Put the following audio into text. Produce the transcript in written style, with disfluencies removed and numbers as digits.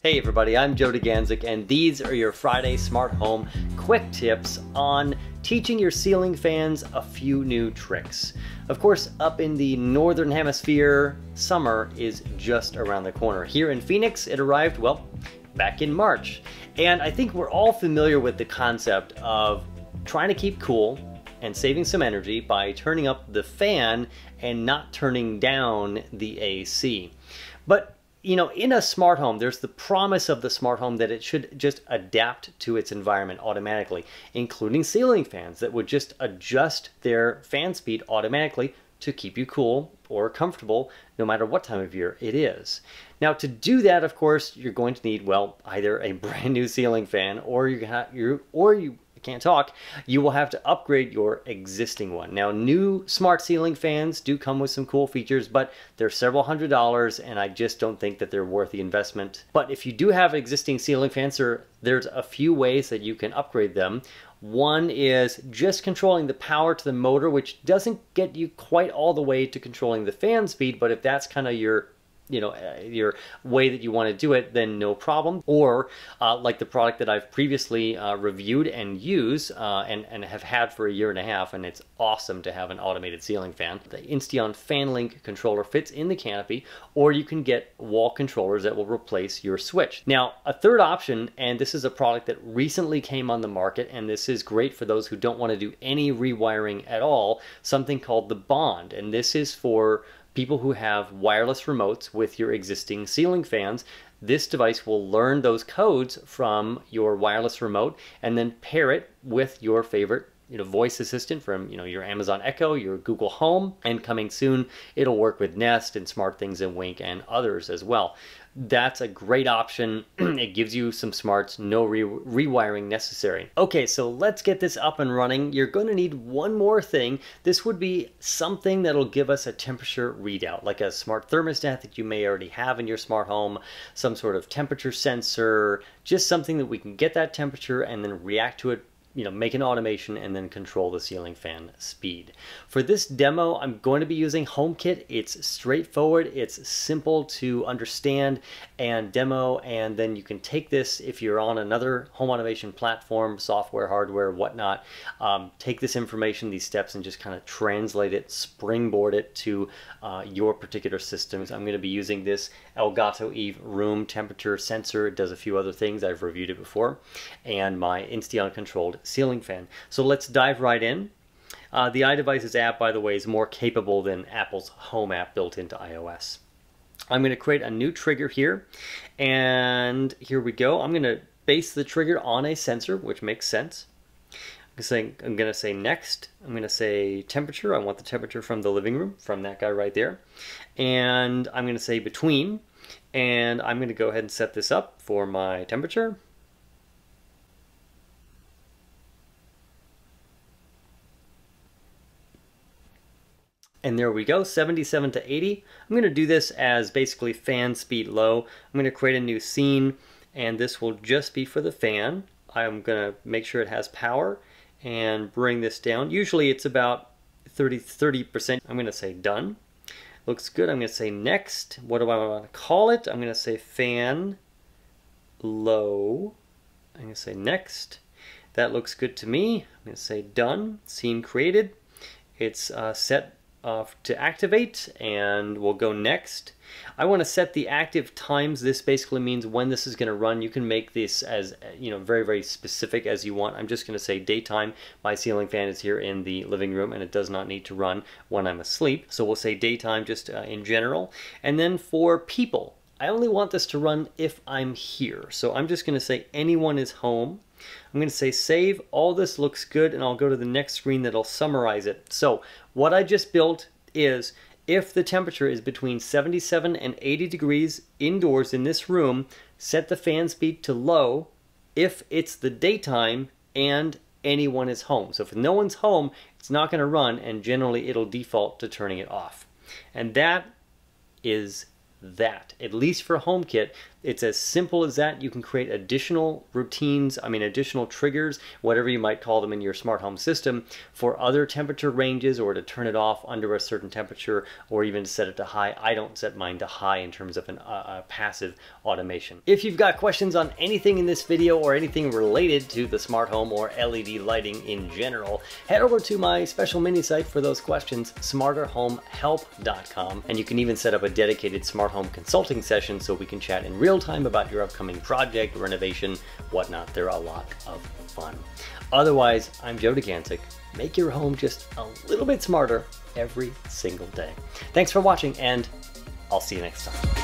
Hey everybody, I'm Joe DeGanzik, and these are your Friday Smart Home quick tips on teaching your ceiling fans a few new tricks. Of course, up in the Northern Hemisphere, summer is just around the corner. Here in Phoenix, it arrived, well, back in March. And I think we're all familiar with the concept of trying to keep cool and saving some energy by turning up the fan and not turning down the AC. But you know, in a smart home, there's the promise of the smart home that it should just adapt to its environment automatically, including ceiling fans that would just adjust their fan speed automatically to keep you cool or comfortable no matter what time of year it is. Now, to do that, of course, you're going to need, well, either a brand new ceiling fan or you can't talk, you will have to upgrade your existing one. Now, new smart ceiling fans do come with some cool features, but they're several $100s, and I just don't think that they're worth the investment. But if you do have existing ceiling fans, there's a few ways that you can upgrade them. One is just controlling the power to the motor, which doesn't get you quite all the way to controlling the fan speed, but if that's kind of your way that you want to do it, then no problem. Or like the product that I've previously reviewed and used and have had for a year and a half, and it's awesome to have an automated ceiling fan. The Insteon FanLink controller fits in the canopy, or you can get wall controllers that will replace your switch. Now, a third option, and this is a product that recently came on the market, and this is great for those who don't want to do any rewiring at all, something called the Bond. And this is for people who have wireless remotes with your existing ceiling fans. This device will learn those codes from your wireless remote and then pair it with your favorite voice assistant from your Amazon Echo, your Google Home, and coming soon it'll work with Nest and SmartThings and Wink and others as well. That's a great option. It gives you some smarts, no rewiring necessary. Okay, so let's get this up and running. You're going to need one more thing. This would be something that'll give us a temperature readout, like a smart thermostat that you may already have in your smart home, some sort of temperature sensor, just something that we can get that temperature and then react to it, make an automation and then control the ceiling fan speed. For this demo, I'm going to be using HomeKit. It's straightforward, it's simple to understand and demo, and then you can take this if you're on another home automation platform, software, hardware, whatnot, take this information, these steps, and just kind of translate it, springboard it to your particular systems. I'm going to be using this Elgato Eve room temperature sensor. It does a few other things, I've reviewed it before, and my Insteon controlled ceiling fan. So let's dive right in. The iDevices app, by the way, is more capable than Apple's Home app built into iOS. I'm going to create a new trigger here, and here we go. I'm going to base the trigger on a sensor, which makes sense. I'm going to say next. I'm going to say temperature. I want the temperature from the living room, from that guy right there. And I'm going to say between, and I'm going to go ahead and set this up for my temperature. And there we go, 77 to 80. I'm going to do this as basically fan speed low. I'm going to create a new scene, and this will just be for the fan. I'm going to make sure it has power and bring this down. Usually it's about 30%. I'm going to say done. Looks good. I'm going to say next. What do I want to call it? I'm going to say fan low. I'm going to say next. That looks good to me. I'm going to say done. Scene created. It's set to activate, and we'll go next. I want to set the active times. This basically means when this is going to run. You can make this as very, very specific as you want. I'm just going to say daytime. My ceiling fan is here in the living room, and it does not need to run when I'm asleep. So we'll say daytime just in general. And then for people, I only want this to run if I'm here. So I'm just going to say anyone is home. I'm going to say save. All this looks good, and I'll go to the next screen that'll summarize it. So what I just built is if the temperature is between 77 and 80 degrees indoors in this room, set the fan speed to low if it's the daytime and anyone is home. So if no one's home, it's not going to run, and generally it'll default to turning it off. And that is that. At least for HomeKit, It's as simple as that. You can create additional routines, additional triggers, whatever you might call them in your smart home system, for other temperature ranges, or to turn it off under a certain temperature, or even set it to high. I don't set mine to high in terms of a passive automation. If you've got questions on anything in this video or anything related to the smart home or LED lighting in general, head over to my special mini site for those questions, smarterhomehelp.com, and you can even set up a dedicated smart home consulting session so we can chat in real time about your upcoming project, renovation, whatnot. They're a lot of fun. Otherwise, I'm Joe Degancic. Make your home just a little bit smarter every single day. Thanks for watching, and I'll see you next time.